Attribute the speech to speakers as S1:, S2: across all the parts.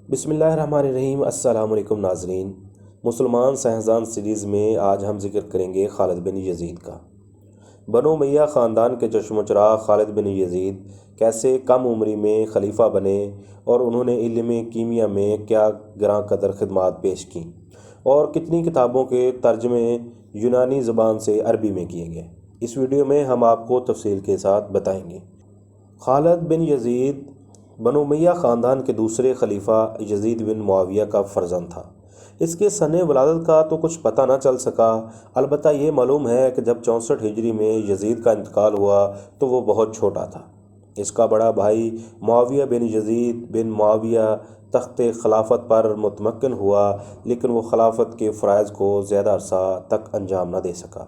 S1: بسم اللہ الرحمن الرحیم۔ السلام علیکم ناظرین۔ مسلمان سائنسدان سیریز میں آج ہم ذکر کریں گے خالد بن یزید کا۔ بنو امیہ خاندان کے چشم و چراغ خالد بن یزید کیسے کم عمری میں خلیفہ بنے اور انہوں نے علم کیمیا میں کیا گراں قدر خدمات پیش کیں اور کتنی کتابوں کے ترجمے یونانی زبان سے عربی میں کیے گئے، اس ویڈیو میں ہم آپ کو تفصیل کے ساتھ بتائیں گے۔ خالد بن یزید بنو امیہ خاندان کے دوسرے خلیفہ یزید بن معاویہ کا فرزند تھا۔ اس کے سن ولادت کا تو کچھ پتہ نہ چل سکا، البتہ یہ معلوم ہے کہ جب 64 ہجری میں یزید کا انتقال ہوا تو وہ بہت چھوٹا تھا۔ اس کا بڑا بھائی معاویہ بن یزید بن معاویہ تخت خلافت پر متمکن ہوا، لیکن وہ خلافت کے فرائض کو زیادہ عرصہ تک انجام نہ دے سکا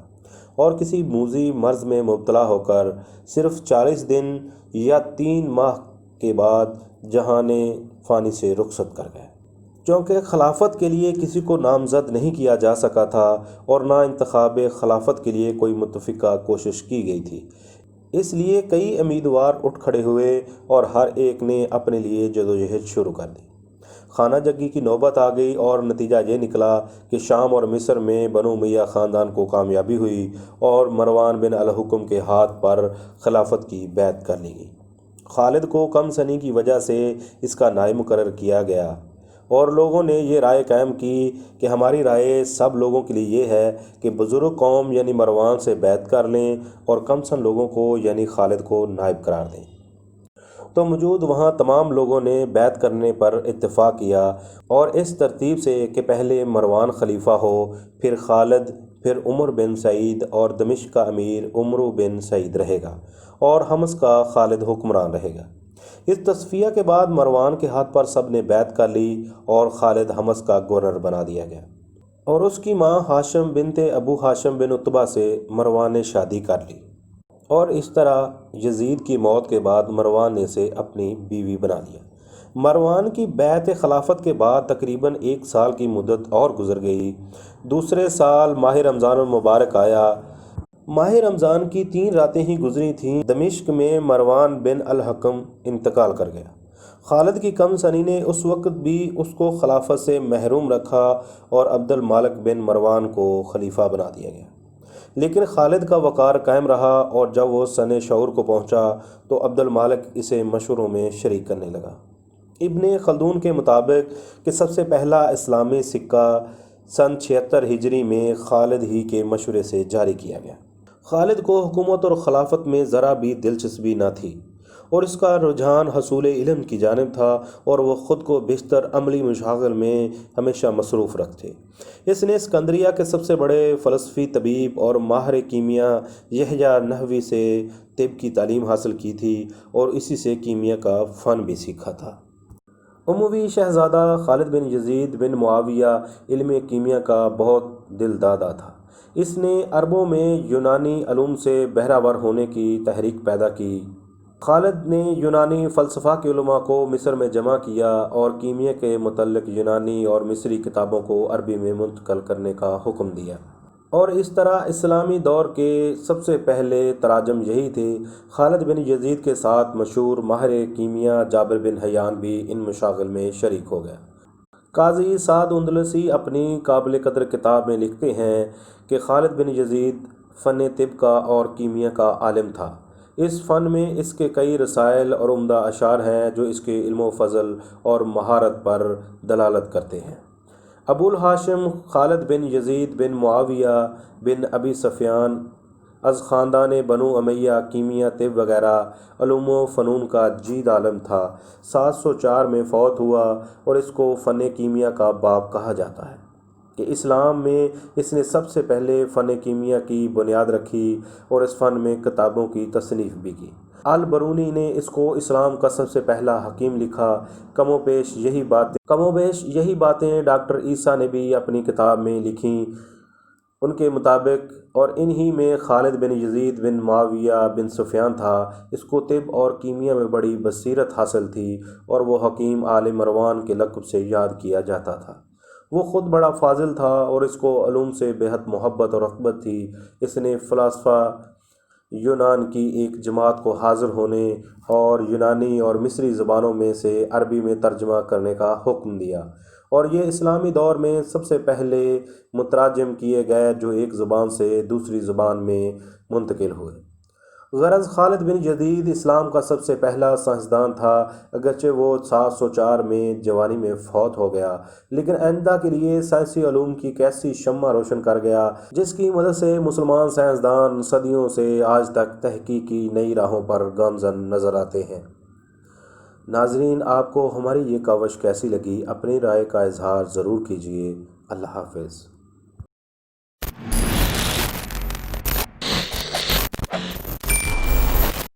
S1: اور کسی موذی مرض میں مبتلا ہو کر صرف 40 دن یا 3 ماہ کے بعد جہان فانی سے رخصت کر گئے۔ چونکہ خلافت کے لیے کسی کو نامزد نہیں کیا جا سکا تھا اور نہ انتخاب خلافت کے لیے کوئی متفقہ کوشش کی گئی تھی، اس لیے کئی امیدوار اٹھ کھڑے ہوئے اور ہر ایک نے اپنے لیے جدوجہد شروع کر دی۔ خانہ جنگی کی نوبت آ گئی اور نتیجہ یہ نکلا کہ شام اور مصر میں بنو امیہ خاندان کو کامیابی ہوئی اور مروان بن الحکم کے ہاتھ پر خلافت کی بیعت کر لی گئی۔ خالد کو کم سنی کی وجہ سے اس کا نائب مقرر کیا گیا اور لوگوں نے یہ رائے قائم کی کہ ہماری رائے سب لوگوں کے لیے یہ ہے کہ بزرگ قوم یعنی مروان سے بیعت کر لیں اور کم سن لوگوں کو یعنی خالد کو نائب قرار دیں۔ تو موجود وہاں تمام لوگوں نے بیعت کرنے پر اتفاق کیا اور اس ترتیب سے کہ پہلے مروان خلیفہ ہو، پھر خالد، پھر عمر بن سعید اور دمشق کا امیر عمرو بن سعید رہے گا اور حمص کا خالد حکمران رہے گا۔ اس تصفیہ کے بعد مروان کے ہاتھ پر سب نے بیعت کر لی اور خالد حمص کا گورنر بنا دیا گیا اور اس کی ماں ہاشم بنت ابو ہاشم بن عتبہ سے مروان نے شادی کر لی اور اس طرح یزید کی موت کے بعد مروان نے اسے اپنی بیوی بنا لیا۔ مروان کی بیعت خلافت کے بعد تقریباً 1 سال کی مدت اور گزر گئی۔ دوسرے سال ماہ رمضان المبارک آیا۔ ماہ رمضان کی 3 راتیں ہی گزری تھیں، دمشق میں مروان بن الحکم انتقال کر گیا۔ خالد کی کم سنی نے اس وقت بھی اس کو خلافت سے محروم رکھا اور عبد المالک بن مروان کو خلیفہ بنا دیا گیا، لیکن خالد کا وقار قائم رہا اور جب وہ سن شعور کو پہنچا تو عبد المالک اسے مشوروں میں شریک کرنے لگا۔ ابن خلدون کے مطابق کہ سب سے پہلا اسلامی سکہ سن 76 ہجری میں خالد ہی کے مشورے سے جاری کیا گیا۔ خالد کو حکومت اور خلافت میں ذرا بھی دلچسپی نہ تھی اور اس کا رجحان حصول علم کی جانب تھا اور وہ خود کو بیشتر عملی مشاغل میں ہمیشہ مصروف رکھتے۔ اس نے اسکندریہ کے سب سے بڑے فلسفی، طبیب اور ماہر کیمیا یحییٰ نحوی سے طب کی تعلیم حاصل کی تھی اور اسی سے کیمیا کا فن بھی سیکھا تھا۔ اموی شہزادہ خالد بن یزید بن معاویہ علم کیمیا کا بہت دل دادا تھا۔ اس نے عربوں میں یونانی علوم سے بہرہ ہونے کی تحریک پیدا کی۔ خالد نے یونانی فلسفہ کے علماء کو مصر میں جمع کیا اور کیمیا کے متعلق یونانی اور مصری کتابوں کو عربی میں منتقل کرنے کا حکم دیا، اور اس طرح اسلامی دور کے سب سے پہلے تراجم یہی تھے۔ خالد بن یزید کے ساتھ مشہور ماہر کیمیا جابر بن حیان بھی ان مشاغل میں شریک ہو گیا۔ قاضی سعد اندلسی اپنی قابل قدر کتاب میں لکھتے ہیں کہ خالد بن یزید فن طب کا اور کیمیا کا عالم تھا۔ اس فن میں اس کے کئی رسائل اور عمدہ اشعار ہیں جو اس کے علم و فضل اور مہارت پر دلالت کرتے ہیں۔ ابو الہاشم خالد بن یزید بن معاویہ بن ابی سفیان از خاندان بنو امیہ کیمیا، طب وغیرہ علوم و فنون کا جید عالم تھا۔ 704 میں فوت ہوا اور اس کو فن کیمیا کا باپ کہا جاتا ہے کہ اسلام میں اس نے سب سے پہلے فن کیمیا کی بنیاد رکھی اور اس فن میں کتابوں کی تصنیف بھی کی۔ البرونی نے اس کو اسلام کا سب سے پہلا حکیم لکھا۔ کم و بیش یہی باتیں ڈاکٹر عیسیٰ نے بھی اپنی کتاب میں لکھیں ان کے مطابق، اور انہی میں خالد بن یزید بن معاویہ بن سفیان تھا۔ اس کو طب اور کیمیا میں بڑی بصیرت حاصل تھی اور وہ حکیم آل مروان کے لقب سے یاد کیا جاتا تھا۔ وہ خود بڑا فاضل تھا اور اس کو علوم سے بے حد محبت اور رغبت تھی۔ اس نے فلسفہ یونان کی ایک جماعت کو حاضر ہونے اور یونانی اور مصری زبانوں میں سے عربی میں ترجمہ کرنے کا حکم دیا، اور یہ اسلامی دور میں سب سے پہلے مترجم کیے گئے جو ایک زبان سے دوسری زبان میں منتقل ہوئے۔ غرض خالد بن یزید اسلام کا سب سے پہلا سائنسدان تھا، اگرچہ وہ 704 میں جوانی میں فوت ہو گیا، لیکن آئندہ کے لیے سائنسی علوم کی ایک ایسی شمع روشن کر گیا جس کی مدد سے مسلمان سائنسدان صدیوں سے آج تک تحقیقی نئی راہوں پر گامزن نظر آتے ہیں۔ ناظرین، آپ کو ہماری یہ کاوش کیسی لگی؟ اپنی رائے کا اظہار ضرور کیجیے۔ اللہ حافظ۔